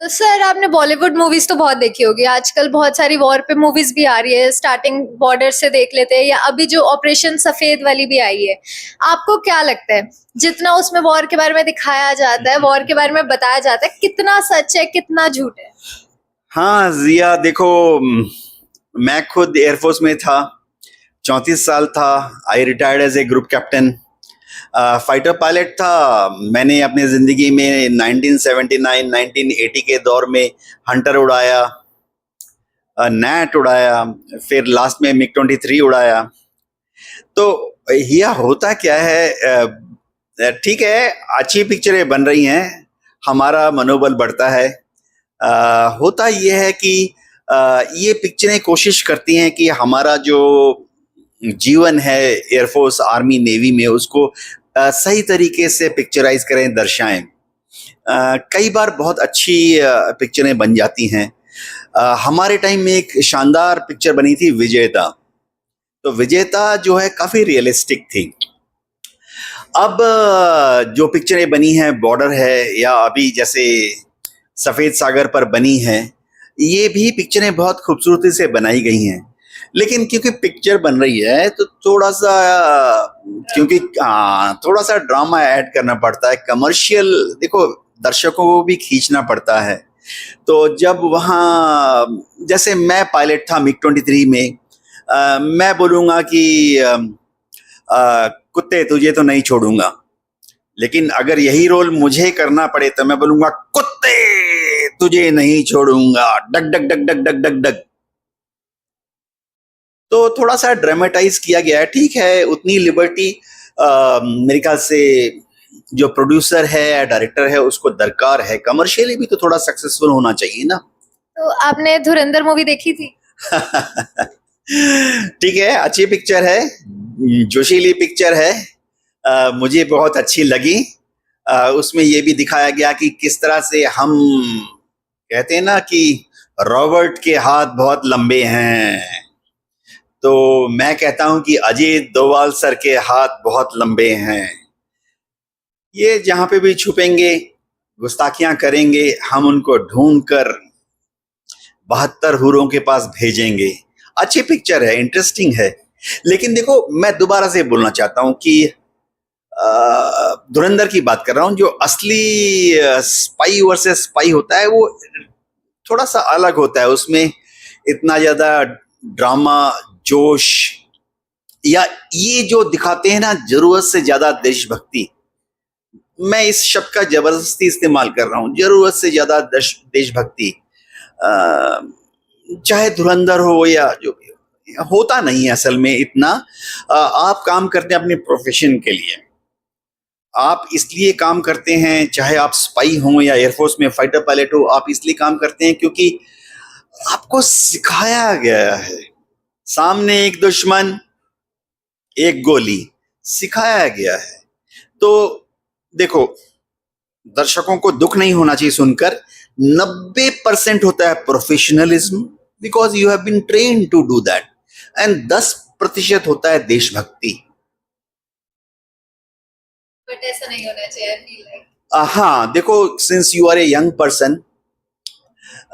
तो सर आपने बॉलीवुड मूवीज तो बहुत देखी होगी। आजकल बहुत सारी वॉर पे मूवीज भी आ रही है। स्टार्टिंग बॉर्डर से देख लेते हैं या अभी जो ऑपरेशन सफेद वाली भी आई है। आपको क्या लगता है, जितना उसमें वॉर के बारे में दिखाया जाता है, वॉर के बारे में बताया जाता है, कितना सच है कितना झूठ है? हाँ जिया, देखो, मैं खुद एयरफोर्स में था। 34 साल था। I retired as a group captain. Fighter pilot था। मैंने अपनी जिंदगी में 1979 1980 के दौर में हंटर उड़ाया, नैट उड़ाया, फिर लास्ट में मिग 23 उड़ाया। तो यह होता क्या है, ठीक है, अच्छी पिक्चरें बन रही हैं, हमारा मनोबल बढ़ता है। होता यह है कि ये पिक्चरें कोशिश करती हैं कि हमारा जो जीवन है एयरफोर्स, आर्मी, नेवी में, उसको सही तरीके से पिक्चराइज करें, दर्शाएं। कई बार बहुत अच्छी पिक्चरें बन जाती हैं। हमारे टाइम में एक शानदार पिक्चर बनी थी, विजेता। तो विजेता जो है काफी रियलिस्टिक थी। अब जो पिक्चरें बनी हैं, बॉर्डर है या अभी जैसे सफेद सागर पर बनी है, ये भी पिक्चरें बहुत खूबसूरती से बनाई गई हैं। लेकिन क्योंकि पिक्चर बन रही है तो थोड़ा सा, क्योंकि थोड़ा सा ड्रामा ऐड करना पड़ता है, कमर्शियल, देखो, दर्शकों को भी खींचना पड़ता है। तो जब वहाँ, जैसे मैं पायलट था मिग 23 में, मैं बोलूँगा कि कुत्ते तुझे तो नहीं छोड़ूंगा। लेकिन अगर यही रोल मुझे करना पड़े तो मैं बोलूंगा, कुत्ते तुझे नहीं छोड़ूंगा, डग डग डग डग डग डग डग। तो थोड़ा सा ड्रामेटाइज किया गया है, ठीक है। उतनी लिबर्टी मेरे ख्याल से जो प्रोड्यूसर है या डायरेक्टर है उसको दरकार है। कमर्शियली भी तो थोड़ा सक्सेसफुल होना चाहिए ना। तो आपने धुरंधर मूवी देखी थी? ठीक है, अच्छी पिक्चर है, जोशीली पिक्चर है, मुझे बहुत अच्छी लगी। उसमें ये भी दिखाया गया कि किस तरह से हम कहते हैं ना कि रॉबर्ट के हाथ बहुत लंबे हैं, तो मैं कहता हूं कि अजीत डोभाल सर के हाथ बहुत लंबे हैं। ये जहां पे भी छुपेंगे, गुस्ताखियां करेंगे, हम उनको ढूंढ कर 72 हूरों के पास भेजेंगे। अच्छी पिक्चर है, इंटरेस्टिंग है। लेकिन देखो, मैं दोबारा से बोलना चाहता हूं कि धुरंधर की बात कर रहा हूं। जो असली स्पाई वर्सेस स्पाई होता है वो थोड़ा सा अलग होता है। उसमें इतना ज्यादा ड्रामा, जोश, या ये जो दिखाते हैं ना, जरूरत से ज्यादा देशभक्ति, मैं इस शब्द का जबरदस्ती इस्तेमाल कर रहा हूं, जरूरत से ज्यादा देशभक्ति, चाहे धुरंधर हो या जो भी हो, होता नहीं है असल में इतना। आप काम करते हैं अपने प्रोफेशन के लिए, आप इसलिए काम करते हैं, चाहे आप स्पाई हो या एयरफोर्स में फाइटर पायलट हो, आप इसलिए काम करते हैं क्योंकि आपको सिखाया गया है। सामने एक दुश्मन, एक गोली, सिखाया गया है। तो देखो, दर्शकों को दुख नहीं होना चाहिए सुनकर। 90% होता है professionalism, because you have been train to do that, and 10% होता है देशभक्ति। बट ऐसा नहीं होना चाहिए, आई फील लाइक। हाँ, देखो, since you are a young person,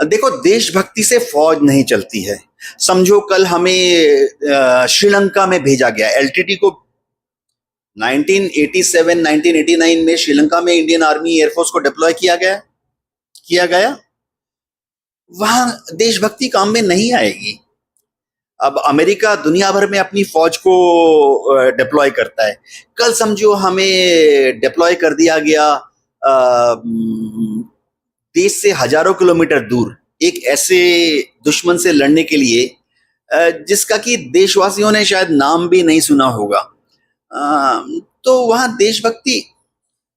देखो, देशभक्ति से फौज नहीं चलती है। समझो कल हमें श्रीलंका में भेजा गया, एलटीटी को 1987 1989 में श्रीलंका में इंडियन आर्मी एयरफोर्स को डिप्लॉय किया गया। वहां देशभक्ति काम में नहीं आएगी। अब अमेरिका दुनिया भर में अपनी फौज को डिप्लॉय करता है। कल समझो हमें डिप्लॉय कर दिया गया देश से हजारों किलोमीटर दूर, एक ऐसे दुश्मन से लड़ने के लिए जिसका कि देशवासियों ने शायद नाम भी नहीं सुना होगा। तो वहां देशभक्ति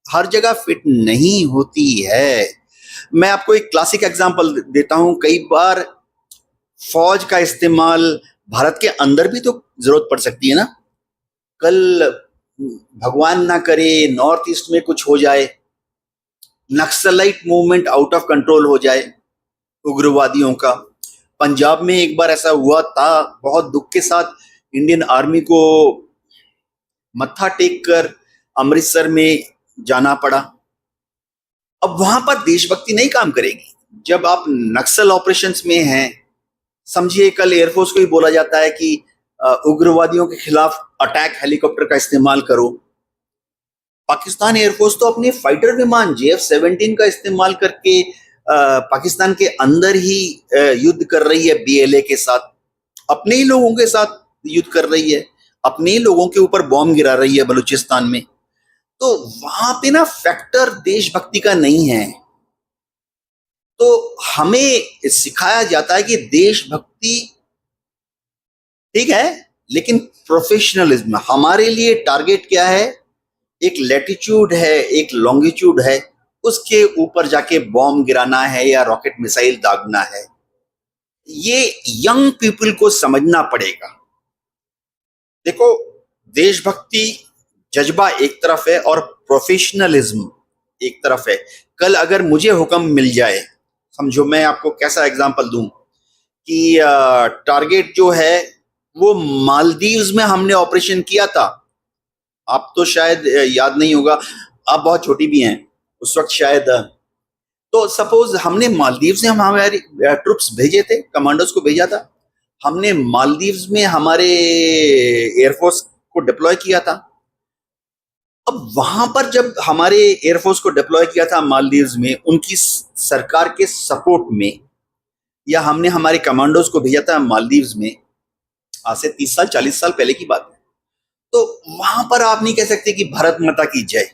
हर जगह फिट नहीं होती है। मैं आपको एक क्लासिक एग्जांपल देता हूं। कई बार फौज का इस्तेमाल भारत के अंदर भी तो जरूरत पड़ सकती है ना। कल भगवान ना करे नॉर्थ ईस्ट में कुछ हो जाए, naxalite movement out of control हो जाए उग्रवादियों का। पंजाब में एक बार ऐसा हुआ था, बहुत दुख के साथ इंडियन आर्मी को मत्था टेक कर अमृतसर में जाना पड़ा। अब वहां पर देशभक्ति नहीं काम करेगी, जब आप नक्सल ऑपरेशंस में हैं, समझिए कल एयरफोर्स को ही बोला जाता है कि उग्रवादियों के खिलाफ अटैक हेलीकॉप्टर का इस्तेमाल करो। पाकिस्तान एयरफोर्स तो अपने फाइटर विमान JF-17 का इस्तेमाल करके पाकिस्तान के अंदर ही युद्ध कर रही है BLA के साथ, अपने ही लोगों के साथ युद्ध कर रही है, अपने ही लोगों के ऊपर बॉम्ब गिरा रही है बलूचिस्तान में। तो वहां पे ना फैक्टर देशभक्ति का नहीं है। तो हमें सिखाया जाता है कि देशभक्ति ठीक है, लेकिन प्रोफेशनलिज्म हमारे लिए टारगेट क्या है? एक लैटिट्यूड है, एक लॉन्गिट्यूड है, उसके ऊपर जाके बॉम्ब गिराना है या रॉकेट मिसाइल दागना है। ये यंग पीपल को समझना पड़ेगा। देखो, देशभक्ति जज्बा एक तरफ है और प्रोफेशनलिज्म एक तरफ है। कल अगर मुझे हुक्म मिल जाए, समझो मैं आपको कैसा एग्जांपल दूं कि टारगेट जो है वो मालदीव्स में हमने ऑपरेशन किया था, आप तो शायद याद नहीं होगा, आप बहुत छोटी भी हैं उस वक्त शायद। तो सपोज हमने मालदीव्स में हम हमारे ट्रुप्स भेजे थे, कमांडोज को भेजा था, हमने मालदीव्स में हमारे एयरफोर्स को डिप्लॉय किया था। अब वहां पर जब हमारे एयरफोर्स को डिप्लॉय किया था मालदीव्स में उनकी सरकार के सपोर्ट में, या हमने हमारे कमांडोज को भेजा था मालदीव्स में, आज से 30 साल 40 साल पहले की बात है, तो वहां पर आप नहीं कह सकते कि भारत माता की जय।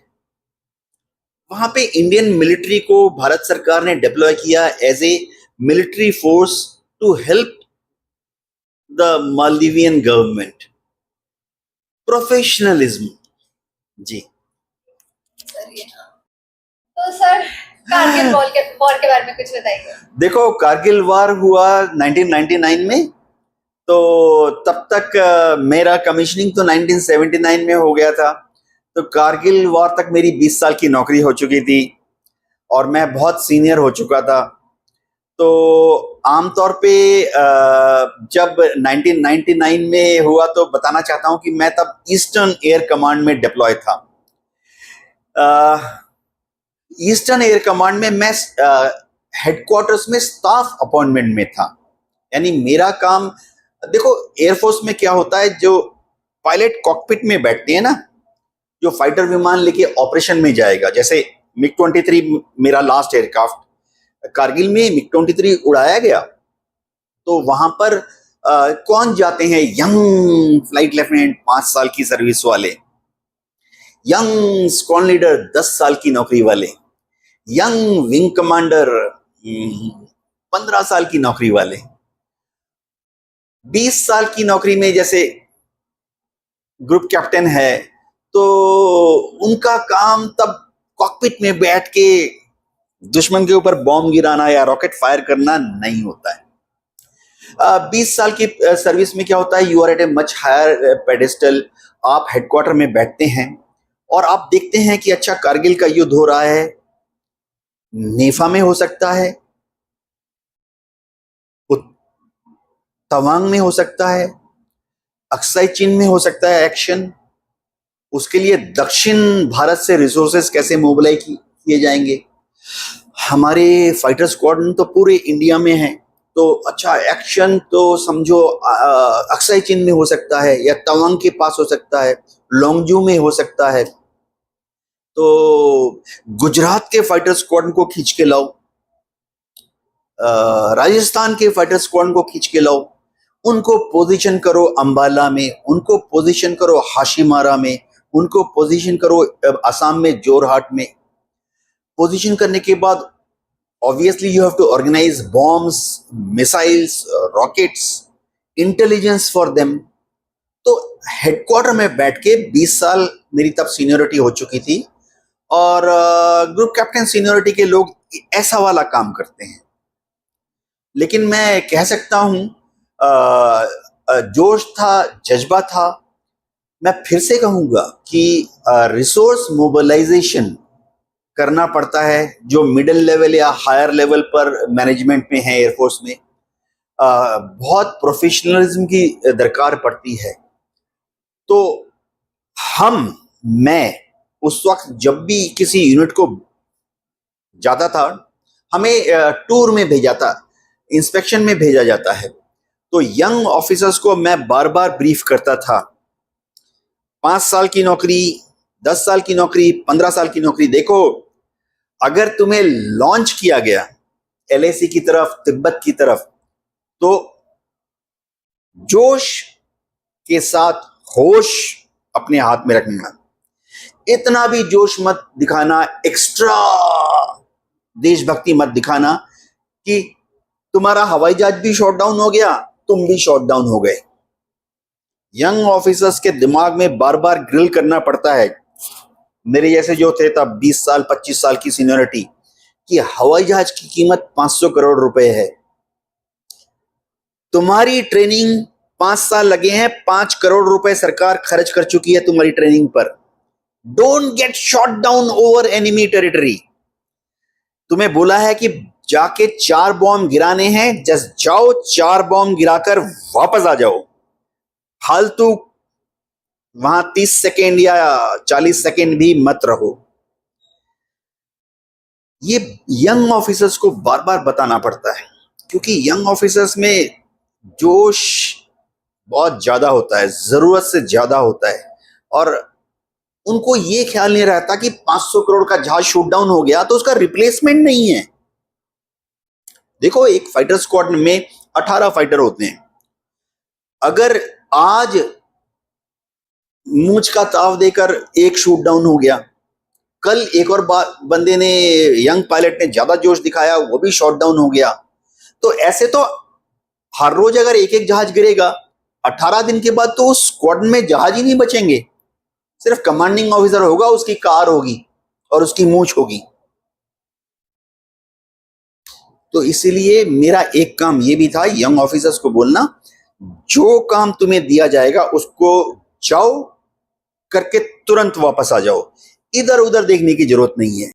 वहां पे इंडियन मिलिट्री को भारत सरकार ने डिप्लॉय किया as a military force to help the Maldivian government. Professionalism जी। तो सर कारगिल वॉर के बारे में कुछ बताइए। देखो, कारगिल वार हुआ 1999 में, तो तब तक मेरा कमीशनिंग तो 1979 में हो गया था, तो कारगिल वार तक मेरी 20 साल की नौकरी हो चुकी थी और मैं बहुत सीनियर हो चुका था। तो आमतौर पे जब 1999 में हुआ तो बताना चाहता हूं कि मैं तब ईस्टर्न एयर कमांड में डिप्लॉय था। ईस्टर्न एयर कमांड में मैं हेडक्वार्टर्स में स्टाफ अपॉइंटमेंट में था, यानी मेरा काम, देखो एयरफोर्स में क्या होता है, जो पायलट कॉकपिट में बैठते हैं ना, जो फाइटर विमान लेके ऑपरेशन में जाएगा, जैसे MiG-23 मेरा लास्ट एयरक्राफ्ट, कारगिल में MiG-23 उड़ाया गया, तो वहां पर कौन जाते हैं? यंग फ्लाइट लेफ्टिनेंट 5 साल की सर्विस वाले, यंग स्क्वाड्रन लीडर 10 साल की नौकरी वाले, यंग विंग कमांडर 15 साल की नौकरी वाले। 20 साल की नौकरी में जैसे ग्रुप कैप्टन है, तो उनका काम तब कॉकपिट में बैठ के दुश्मन के ऊपर बॉम्ब गिराना या रॉकेट फायर करना नहीं होता है। 20 साल की सर्विस में क्या होता है, you are at a much higher pedestal, आप हेडक्वार्टर में बैठते हैं और आप देखते हैं कि अच्छा कारगिल का युद्ध हो रहा है, नेफा में हो सकता है, तवांग में हो सकता है, अक्साई चीन में हो सकता है एक्शन। उसके लिए दक्षिण भारत से रिसोर्सेज कैसे मोबिलाइज किए जाएंगे। हमारे फाइटर स्क्वाड्रन तो पूरे इंडिया में है, तो अच्छा एक्शन तो समझो अक्साई चीन में हो सकता है या तवांग के पास हो सकता है, लोंगजू में हो सकता है। तो गुजरात के फाइटर स्क्वाड्रन को खींच के लाओ, राजस्थान के फाइटर स्क्वाड्रन को खींच के लाओ, उनको पोजीशन करो अंबाला में, उनको पोजीशन करो हाशिमारा में, उनको पोजीशन करो असम में जोरहाट में। पोजीशन करने के बाद obviously you have to organise bombs, missiles, rockets, intelligence for them. तो हेडक्वार्टर में बैठ के 20 साल मेरी तब सीनियरिटी हो चुकी थी और ग्रुप कैप्टन सीनियरिटी के लोग ऐसा वाला काम करते हैं। लेकिन मैं कह सकता हूं जोश था, जज्बा था। मैं फिर से कहूंगा कि रिसोर्स मोबिलाइजेशन करना पड़ता है, जो मिडिल लेवल या हायर लेवल पर मैनेजमेंट में है एयरफोर्स में, बहुत प्रोफेशनलिज्म की दरकार पड़ती है। तो मैं उस वक्त जब भी किसी यूनिट को जाता था, हमें टूर में भेजा था, इंस्पेक्शन में भेजा जाता है। तो यंग ऑफिसर्स को मैं बार बार ब्रीफ करता था, 5 साल की नौकरी, 10 साल की नौकरी, 15 साल की नौकरी। देखो, अगर तुम्हें लॉन्च किया गया एलएसी की तरफ, तिब्बत की तरफ, तो जोश के साथ होश अपने हाथ में रखना। इतना भी जोश मत दिखाना, एक्स्ट्रा देशभक्ति मत दिखाना कि तुम्हारा हवाई जहाज भी शॉट डाउन हो गया, तुम भी शॉट डाउन हो गए। यंग ऑफिसर्स के दिमाग में बार बार ग्रिल करना पड़ता है, मेरे जैसे जो थे तब 20 साल 25 साल की सीनियरिटी, कि हवाई जहाज की कीमत 500 करोड़ रुपए है। तुम्हारी ट्रेनिंग 5 साल लगे हैं, 5 करोड़ रुपए सरकार खर्च कर चुकी है तुम्हारी ट्रेनिंग पर। Don't get shot down over enemy territory. तुम्हें बोला है कि जाके 4 बॉम्ब गिराने हैं, जस्ट जाओ, 4 बॉम्ब गिराकर वापस आ जाओ। फालतू वहां 30 सेकेंड या 40 सेकेंड भी मत रहो। ये यंग ऑफिसर्स को बार बार बताना पड़ता है, क्योंकि यंग ऑफिसर्स में जोश बहुत ज्यादा होता है, जरूरत से ज्यादा होता है, और उनको ये ख्याल नहीं रहता कि 500 करोड़ का जहाज शूट डाउन हो गया तो उसका रिप्लेसमेंट नहीं है। देखो, एक फाइटर स्क्वाड में 18 फाइटर होते हैं। अगर आज मूंछ का ताव देकर एक शूट डाउन हो गया, कल एक और बंदे ने, यंग पायलट ने ज्यादा जोश दिखाया, वो भी शॉट डाउन हो गया। तो ऐसे तो हर रोज अगर एक एक जहाज गिरेगा, 18 दिन के बाद तो उस स्क्वाड में जहाज ही नहीं बचेंगे। सिर्फ कमांडिंग ऑफिसर होगा, उसकी कार होगी और उसकी मूंछ होगी। तो इसीलिए मेरा एक काम ये भी था, यंग ऑफिसर्स को बोलना, जो काम तुम्हें दिया जाएगा उसको जाओ करके तुरंत वापस आ जाओ, इधर उधर देखने की जरूरत नहीं है।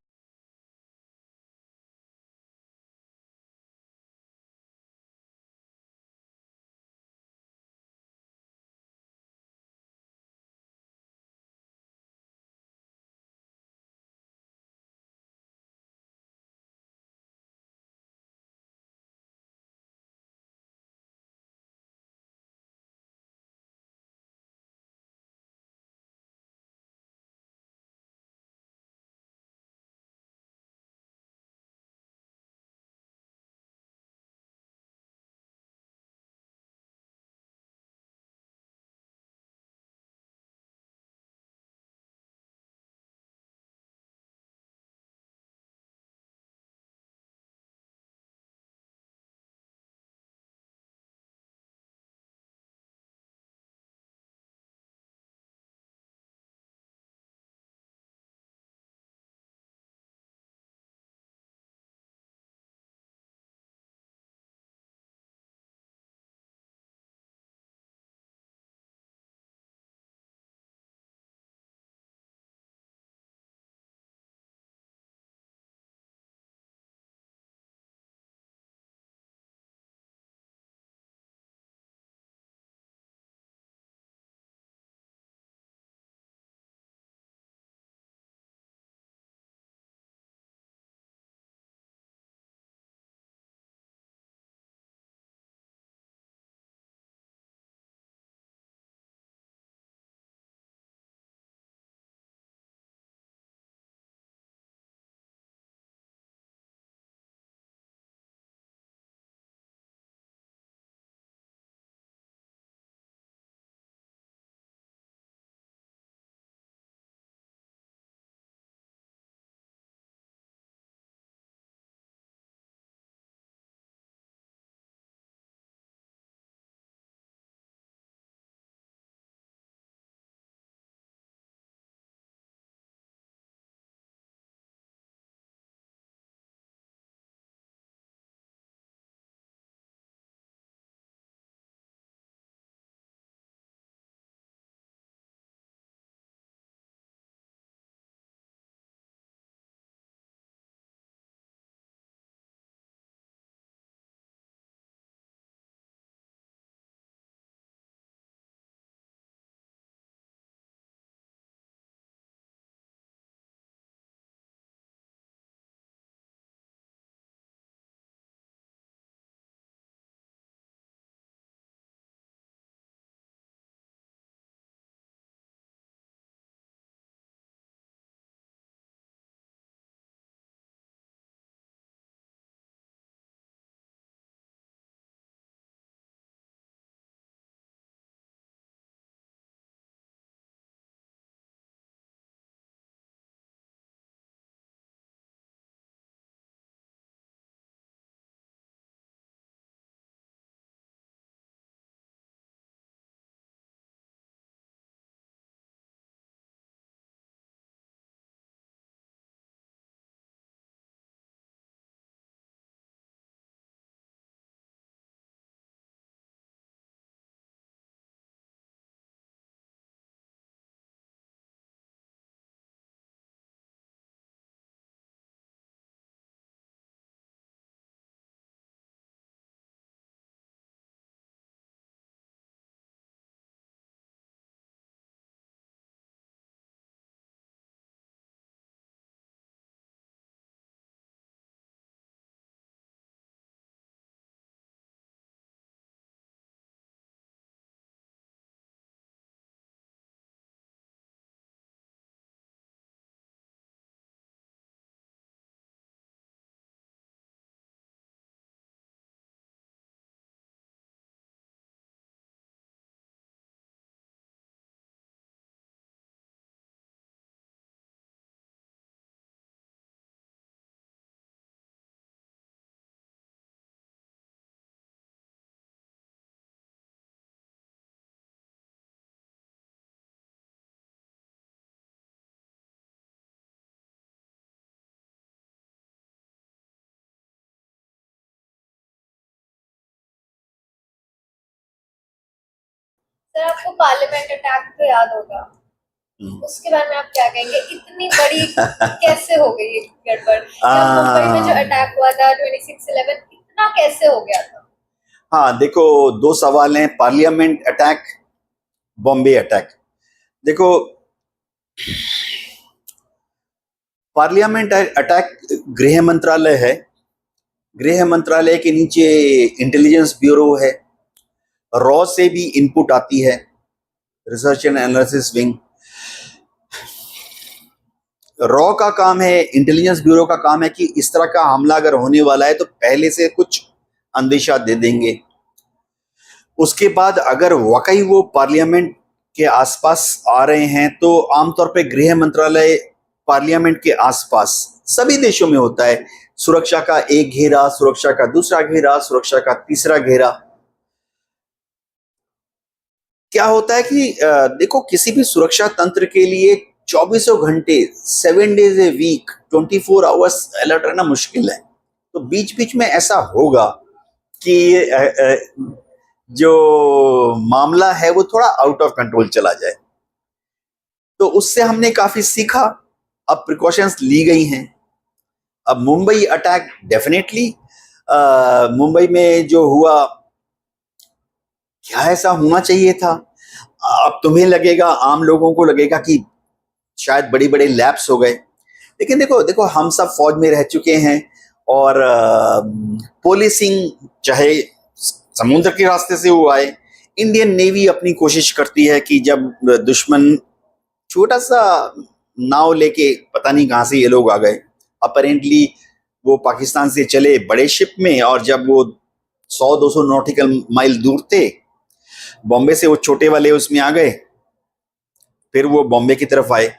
सर आपको पार्लियामेंट अटैक तो याद होगा, उसके बारे में आप क्या कहेंगे? इतनी बड़ी कैसे हो गई ये गड़बड़? या मुंबई में जो अटैक हुआ था 26/11, इतना कैसे हो गया था? हाँ देखो, दो सवाल हैं, पार्लियामेंट अटैक, बॉम्बे अटैक। देखो, पार्लियामेंट अटैक गृह मंत्रालय है, गृह मंत्रालय के नीचे इंटेलिजेंस ब्यूरो है, रॉ से भी इनपुट आती है, research and analysis wing. Raw का काम है, इंटेलिजेंस ब्यूरो का काम है कि इस तरह का हमला अगर होने वाला है तो पहले से कुछ अंदेशा दे देंगे। उसके बाद अगर वाकई वो पार्लियामेंट के आसपास आ रहे हैं तो आमतौर पे गृह मंत्रालय पार्लियामेंट के आसपास, सभी देशों में होता है, सुरक्षा का एक घेरा, सुरक्षा का दूसरा घेरा, सुरक्षा का तीसरा घेरा। क्या होता है कि देखो, किसी भी सुरक्षा तंत्र के लिए 24 घंटे 7 days a week 24 hours alert रहना मुश्किल है। तो बीच बीच में ऐसा होगा कि जो मामला है वो थोड़ा आउट ऑफ कंट्रोल चला जाए। तो उससे हमने काफी सीखा, अब प्रिकॉशंस ली गई हैं। अब मुंबई अटैक डेफिनेटली, मुंबई में जो हुआ, क्या ऐसा होना चाहिए था? अब तुम्हें लगेगा, आम लोगों को लगेगा कि शायद बड़े बड़े लैप्स हो गए, लेकिन देखो देखो हम सब फौज में रह चुके हैं और पुलिसिंग चाहे समुद्र के रास्ते से वो आए, इंडियन नेवी अपनी कोशिश करती है कि जब दुश्मन छोटा सा नाव लेके, पता नहीं कहां से ये लोग आ गए, अपेरेंटली वो पाकिस्तान से चले बड़े शिप में, और जब वो 100-200 नॉटिकल माइल दूर थे बॉम्बे से, वो छोटे वाले उसमें आ गए, फिर वो बॉम्बे की तरफ आए।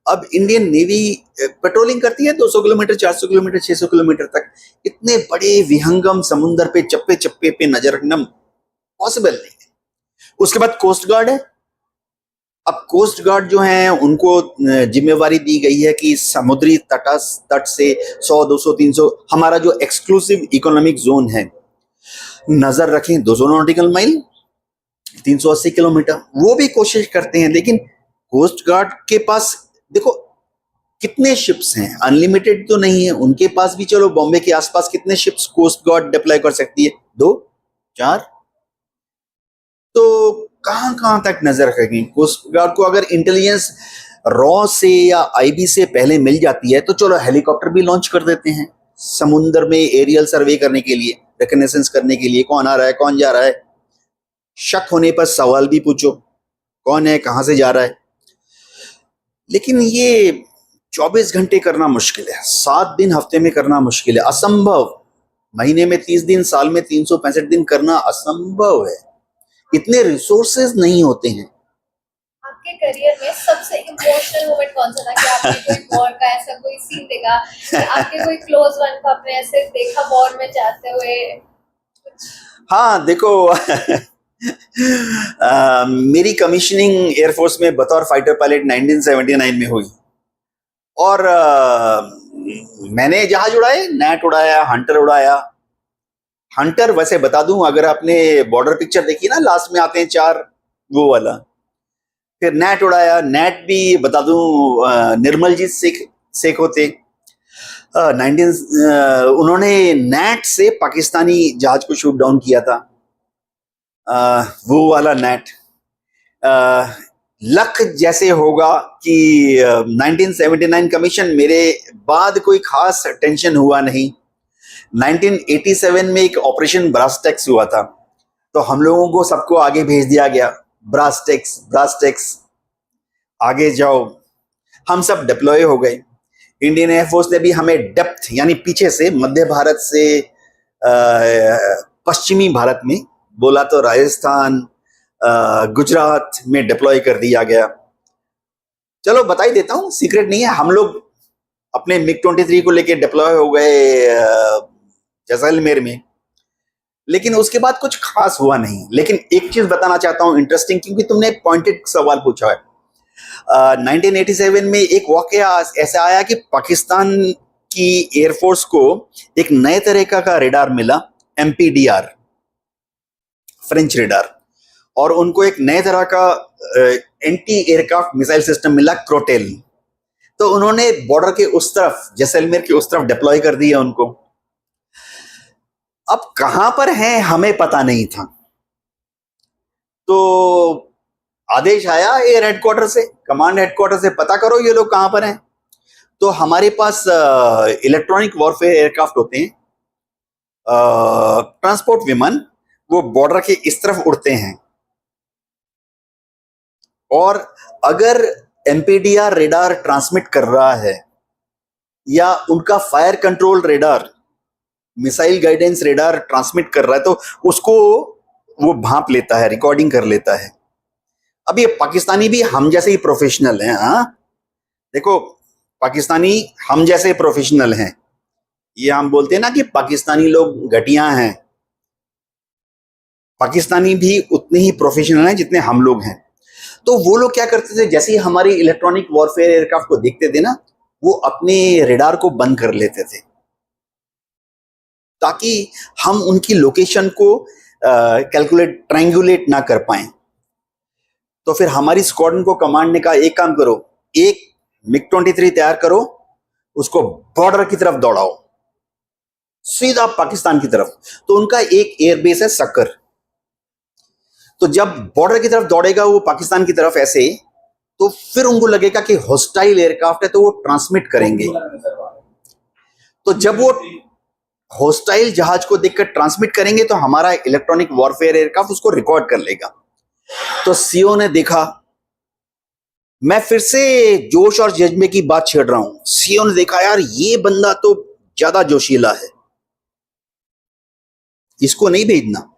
अब इंडियन नेवी पेट्रोलिंग करती है 200 किलोमीटर, 400 किलोमीटर, 600 किलोमीटर तक। इतने बड़े विहंगम समुद्र पे चप्पे चप्पे पे नजर रखना पॉसिबल नहीं है। उसके बाद कोस्ट गार्ड है। अब कोस्ट गार्ड जो है उनको जिम्मेवारी दी गई है कि समुद्री तट से 100, 200, 300, हमारा जो एक्सक्लूसिव इकोनॉमिक जोन है, नजर रखें 200 नॉटिकल माइल, 380 किलोमीटर। वो भी कोशिश करते हैं, लेकिन कोस्ट गार्ड के पास देखो कितने शिप्स हैं, अनलिमिटेड तो नहीं है उनके पास भी। चलो बॉम्बे के आसपास कितने शिप्स कोस्ट गार्ड डिप्लॉय कर सकती है? 2, 4। तो कहां कहां तक नजर रखेंगे कोस्ट गार्ड को? अगर इंटेलिजेंस रॉ से या आईबी से पहले मिल जाती है तो चलो हेलीकॉप्टर भी लॉन्च कर देते हैं समुद्र में, एरियल सर्वे करने के लिए, रिकनेसेंस करने के लिए, कौन आ रहा है कौन जा रहा है। शक होने पर सवाल भी पूछो, कौन है, कहां से जा रहा है। लेकिन ये 24 घंटे करना मुश्किल है, 7 दिन हफ्ते में करना मुश्किल है, असंभव। महीने में 30 दिन, साल में 365 दिन करना असंभव है। इतने रिसोर्सेज नहीं होते हैं। आपके करियर में सबसे इमोशनल मोमेंट कौन सा था कि आपने कोई वॉर का ऐसा कोई सीन देखा, आपके कोई क्लोज वन को आपने ऐसे देखा वॉर में जाते हुए? हाँ देखो मेरी कमीशनिंग एयरफोर्स में बतौर फाइटर पायलट 1979 में हुई, और मैंने जहाज उड़ाए, नेट उड़ाया, हंटर उड़ाया। हंटर वैसे बता दूं, अगर आपने बॉर्डर पिक्चर देखी ना, लास्ट में आते हैं 4, वो वाला। फिर नेट उड़ाया, नेट भी बता दूं निर्मलजीत शेख होते, 19 उन्होंने नेट से पाकिस्तानी जहाज को शूट डाउन किया था, वो वाला नेट। लक जैसे होगा कि 1979 कमीशन, मेरे बाद कोई खास टेंशन हुआ नहीं। 1987 में एक ऑपरेशन ब्रास्टेक्स हुआ था, तो हम लोगों को सबको आगे भेज दिया गया, ब्रास्टेक्स आगे जाओ। हम सब डिप्लॉय हो गए। इंडियन एयरफोर्स ने भी हमें डेप्थ यानी पीछे से, मध्य भारत से पश्चिमी भारत में, बोला तो राजस्थान, गुजरात में डिप्लॉय कर दिया गया। चलो बता ही देता हूं, सीक्रेट नहीं है। हम लोग अपने MiG-23 को लेके डिप्लॉय हो गए जैसलमेर में, लेकिन उसके बाद कुछ खास हुआ नहीं। लेकिन एक चीज बताना चाहता हूं इंटरेस्टिंग, क्योंकि तुमने एक पॉइंटेड सवाल पूछा है। 1987 में एक वाकया ऐसा आया कि पाकिस्तान की एयरफोर्स को एक नए तरह का रेडार मिला, MPDR, फ्रेंच रेडार, और उनको एक नए तरह का एंटी एयरक्राफ्ट मिसाइल सिस्टम मिला, क्रोटेल। तो उन्होंने बॉर्डर के उस तरफ, जैसलमेर के उस तरफ डिप्लॉय कर दिया उनको। अब कहां पर हैं हमें पता नहीं था, तो आदेश आया एयर हेडक्वार्टर से, कमांड हेडक्वार्टर से, पता करो ये लोग कहां पर हैं। तो हमारे पास इलेक्ट्रॉनिक वॉरफेयर एयरक्राफ्ट होते हैं, ट्रांसपोर्ट विमान, वो बॉर्डर के इस तरफ उड़ते हैं, और अगर एमपीडीआर रेडार ट्रांसमिट कर रहा है या उनका fire control radar, missile guidance radar transmit कर रहा है, तो उसको वो भांप लेता है, रिकॉर्डिंग कर लेता है। अब ये पाकिस्तानी भी हम जैसे ही प्रोफेशनल हैं। हाँ देखो, पाकिस्तानी हम जैसे प्रोफेशनल हैं। ये हम बोलते हैं ना कि पाकिस्तानी लोग घटिया हैं, पाकिस्तानी भी उतने ही प्रोफेशनल हैं जितने हम लोग हैं। तो वो लोग क्या करते थे, जैसे ही हमारी इलेक्ट्रॉनिक वॉरफेयर एयरक्राफ्ट को देखते थे ना, वो अपने रेडार को बंद कर लेते थे, ताकि हम उनकी लोकेशन को ट्रायंगुलेट ना कर पाए। तो फिर हमारी स्क्वाड्रन को कमांड ने कहा, एक काम करो, एक MiG-23 तैयार करो, उसको बॉर्डर की तरफ दौड़ाओ, सीधा पाकिस्तान की तरफ। तो उनका एक एयरबेस है सक्कर। तो जब बॉर्डर की तरफ दौड़ेगा वो पाकिस्तान की तरफ ऐसे, तो फिर उनको लगेगा कि हॉस्टाइल एयरक्राफ्ट है, तो वो ट्रांसमिट करेंगे। तो जब वो हॉस्टाइल जहाज को देखकर ट्रांसमिट करेंगे, तो हमारा इलेक्ट्रॉनिक वॉरफेयर एयरक्राफ्ट उसको रिकॉर्ड कर लेगा। तो सीओ ने देखा, मैं फिर से जोश और जज्बे की बात छेड़ रहा हूं, सीओ ने देखा यार ये बंदा तो ज्यादा जोशीला है, इसको नहीं भेजना।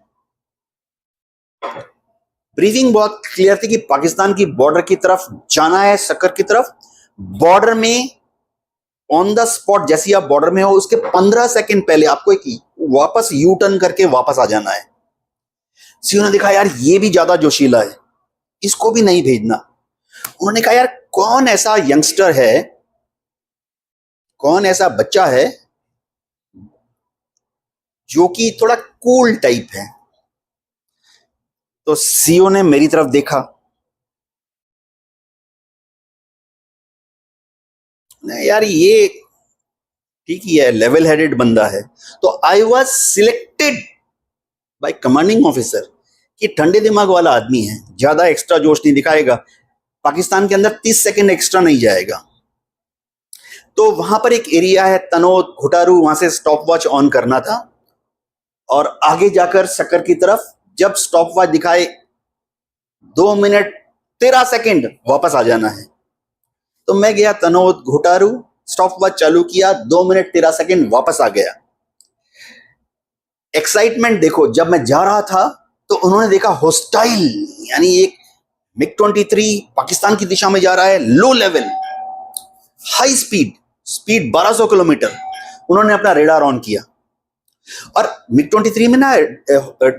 ब्रीफिंग बहुत क्लियर थी कि पाकिस्तान की बॉर्डर की तरफ जाना है, सक्कर की तरफ। बॉर्डर में ऑन द स्पॉट, जैसे आप बॉर्डर में हो उसके 15 सेकंड पहले आपको एक वापस यू टर्न करके वापस आ जाना है। सीओ ने देखा यार ये भी ज्यादा जोशीला है, इसको भी नहीं भेजना। उन्होंने कहा यार कौन ऐसा यंगस्टर है, कौन ऐसा बच्चा है जो कि थोड़ा कूल टाइप है। तो सीओ ने मेरी तरफ देखा, यार ये ठीक ही है, लेवल हेडेड बंदा है। तो I was selected by commanding officer कि ठंडे दिमाग वाला आदमी है, ज्यादा एक्स्ट्रा जोश नहीं दिखाएगा, पाकिस्तान के अंदर 30 सेकंड एक्स्ट्रा नहीं जाएगा। तो वहां पर एक एरिया है तनोद घुटारू, वहां से स्टॉप वॉच ऑन करना था, और आगे जाकर सक्कर की तरफ जब स्टॉप वॉच दिखाए 2 मिनट 13 सेकंड वापस आ जाना है। तो मैं गया तनोद घुटारू, स्टॉप वॉच चालू किया, 2 मिनट 13 सेकंड वापस आ गया। एक्साइटमेंट देखो, जब मैं जा रहा था तो उन्होंने देखा हॉस्टाइल, यानी एक MiG-23 पाकिस्तान की दिशा में जा रहा है, low level, high speed 1200 kilometre. उन्होंने अपना रेडार ऑन किया, और MiG-23 में ना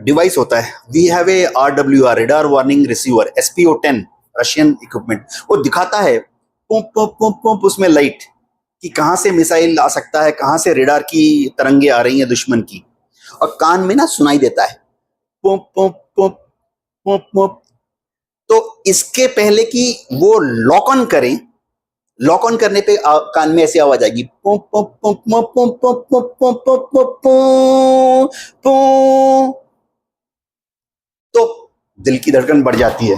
डिवाइस होता है, we have a RWR, radar warning receiver, SPO-10 Russian equipment. वो दिखाता है पुंप पुंप पुंप पुंप उसमें लाइट, कि कहां से मिसाइल आ सकता है, कहां से रेडार की तरंगे आ रही हैं दुश्मन की, और कान में ना सुनाई देता है पुंप पुंप पुंप पुंप पुंप। तो इसके पहले कि वो लॉक ऑन करें, लॉक ऑन करने पे कान में ऐसी आवाज आएगी, पुंप पुंप पुंप पुंप पुंप पुंप पुंप पुंप पुंप पुंप पुंप। तो दिल की धड़कन बढ़ जाती है।